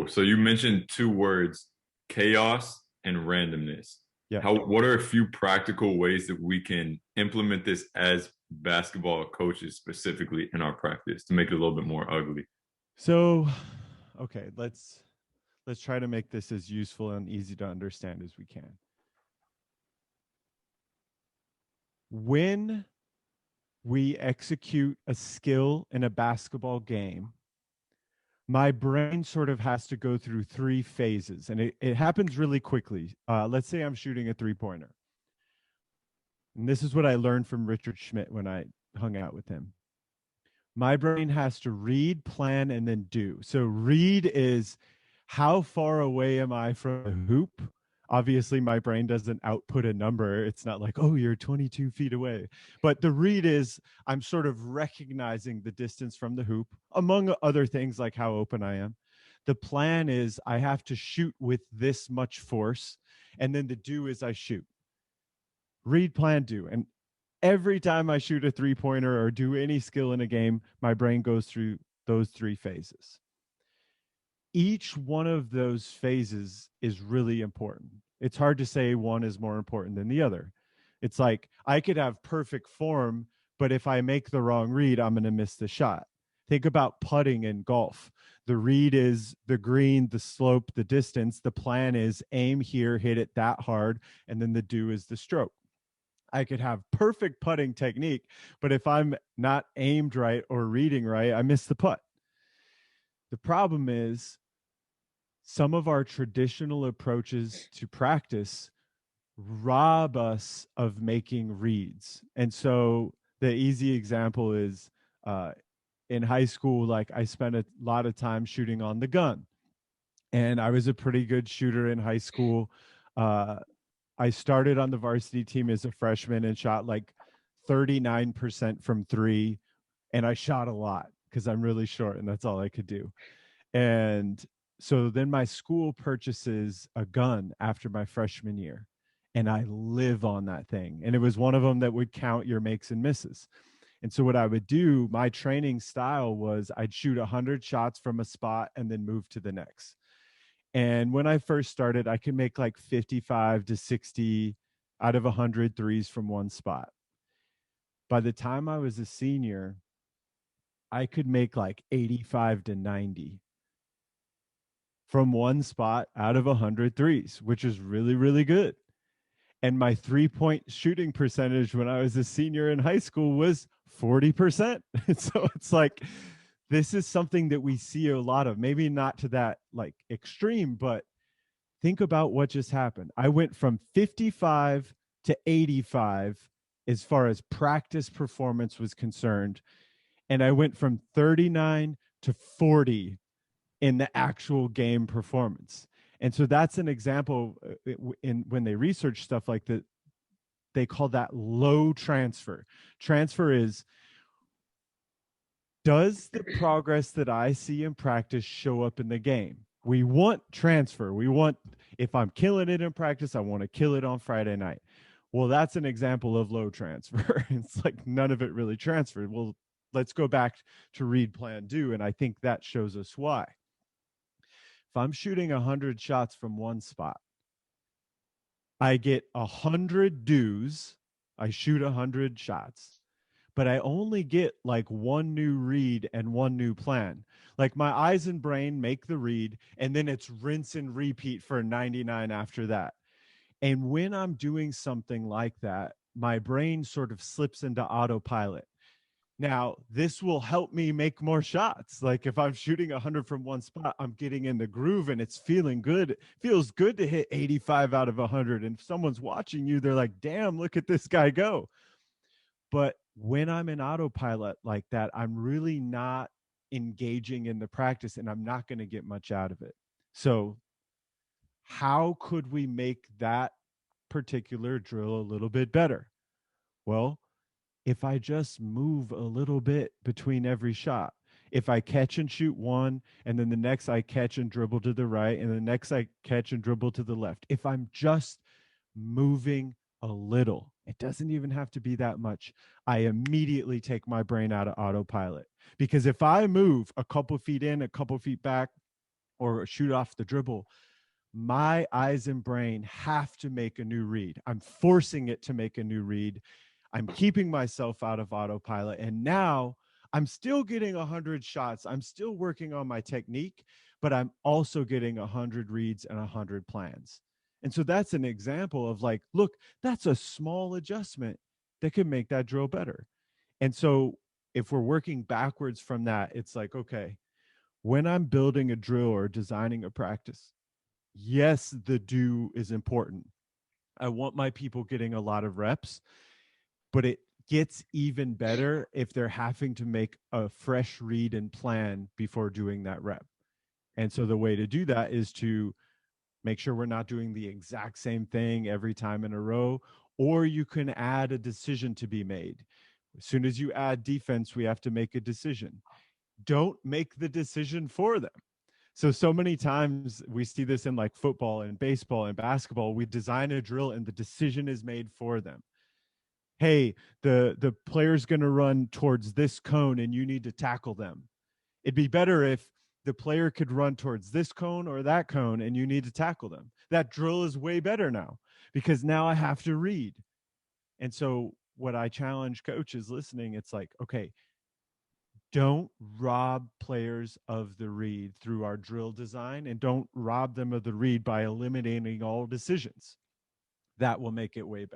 So you mentioned two words, chaos and randomness. Yeah. What are a few practical ways that we can implement this as basketball coaches specifically in our practice to make it a little bit more ugly? So, okay, let's try to make this as useful and easy to understand as we can. When we execute a skill in a basketball game, my brain sort of has to go through three phases, and it happens really quickly. Let's say I'm shooting a three-pointer. And this is what I learned from Richard Schmidt when I hung out with him. My brain has to read, plan, and then do. So read is how far away am I from the hoop? Obviously, my brain doesn't output a number. It's not like, oh, you're 22 feet away. But the read is I'm sort of recognizing the distance from the hoop, among other things like how open I am. The plan is I have to shoot with this much force. And then the do is I shoot. Read, plan, do. And every time I shoot a three-pointer or do any skill in a game, my brain goes through those three phases. Each one of those phases is really important. It's hard to say one is more important than the other. It's like I could have perfect form, but if I make the wrong read, I'm going to miss the shot. Think about putting in golf. The read is the green, the slope, the distance. The plan is aim here, hit it that hard, and then the do is the stroke. I could have perfect putting technique, but if I'm not aimed right or reading right, I miss the putt. The problem is some of our traditional approaches to practice rob us of making reads. And so the easy example is in high school, like I spent a lot of time shooting on the gun. And I was a pretty good shooter in high school. I started on the varsity team as a freshman and shot like 39% from three. And I shot a lot because I'm really short and that's all I could do. And so then my school purchases a gun after my freshman year. And I live on that thing. And it was one of them that would count your makes and misses. And so what I would do, my training style was I'd shoot 100 shots from a spot and then move to the next. And when I first started, I could make like 55 to 60 out of 100 threes from one spot. By the time I was a senior, I could make like 85 to 90 from one spot out of 100 threes, which is really, really good. And my 3-point shooting percentage when I was a senior in high school was 40%. So it's like, this is something that we see a lot of, maybe not to that like extreme, but think about what just happened. I went from 55 to 85 as far as practice performance was concerned. And I went from 39 to 40 in the actual game performance. And so that's an example in when they research stuff like that, they call that low transfer. Transfer is, does the progress that I see in practice show up in the game? We want transfer. We want, if I'm killing it in practice, I want to kill it on Friday night. Well, that's an example of low transfer. It's like none of it really transferred. Well, let's go back to read, plan, do. And I think that shows us why. If I'm shooting 100 shots from one spot, I get 100 do's. I shoot 100 shots, but I only get like one new read and one new plan. Like my eyes and brain make the read, and then it's rinse and repeat for 99 after that. And when I'm doing something like that, my brain sort of slips into autopilot. Now, this will help me make more shots. Like if I'm shooting 100 from one spot, I'm getting in the groove and it's feeling good. It feels good to hit 85 out of 100. And if someone's watching you, they're like, damn, look at this guy go. But when I'm in autopilot like that, I'm really not engaging in the practice and I'm not going to get much out of it. So, how could we make that particular drill a little bit better? Well, if I just move a little bit between every shot, if I catch and shoot one, and then the next I catch and dribble to the right, and the next I catch and dribble to the left, if I'm just moving a little, it doesn't even have to be that much, I immediately take my brain out of autopilot. Because if I move a couple feet in, a couple feet back, or shoot off the dribble, my eyes and brain have to make a new read. I'm forcing it to make a new read. I'm keeping myself out of autopilot. And now I'm still getting 100 shots. I'm still working on my technique, but I'm also getting 100 reads and 100 plans. And so that's an example of like, look, that's a small adjustment that could make that drill better. And so if we're working backwards from that, it's like, okay, when I'm building a drill or designing a practice, yes, the do is important. I want my people getting a lot of reps, but it gets even better if they're having to make a fresh read and plan before doing that rep. And so the way to do that is to make sure we're not doing the exact same thing every time in a row, or you can add a decision to be made. As soon as you add defense, we have to make a decision. Don't make the decision for them. So many times we see this in like football and baseball and basketball. We design a drill and the decision is made for them. Hey, the player's going to run towards this cone and you need to tackle them. It'd be better if the player could run towards this cone or that cone and you need to tackle them. That drill is way better now because now I have to read. And so what I challenge coaches listening, it's like, okay, don't rob players of the read through our drill design, and don't rob them of the read by eliminating all decisions. That will make it way better.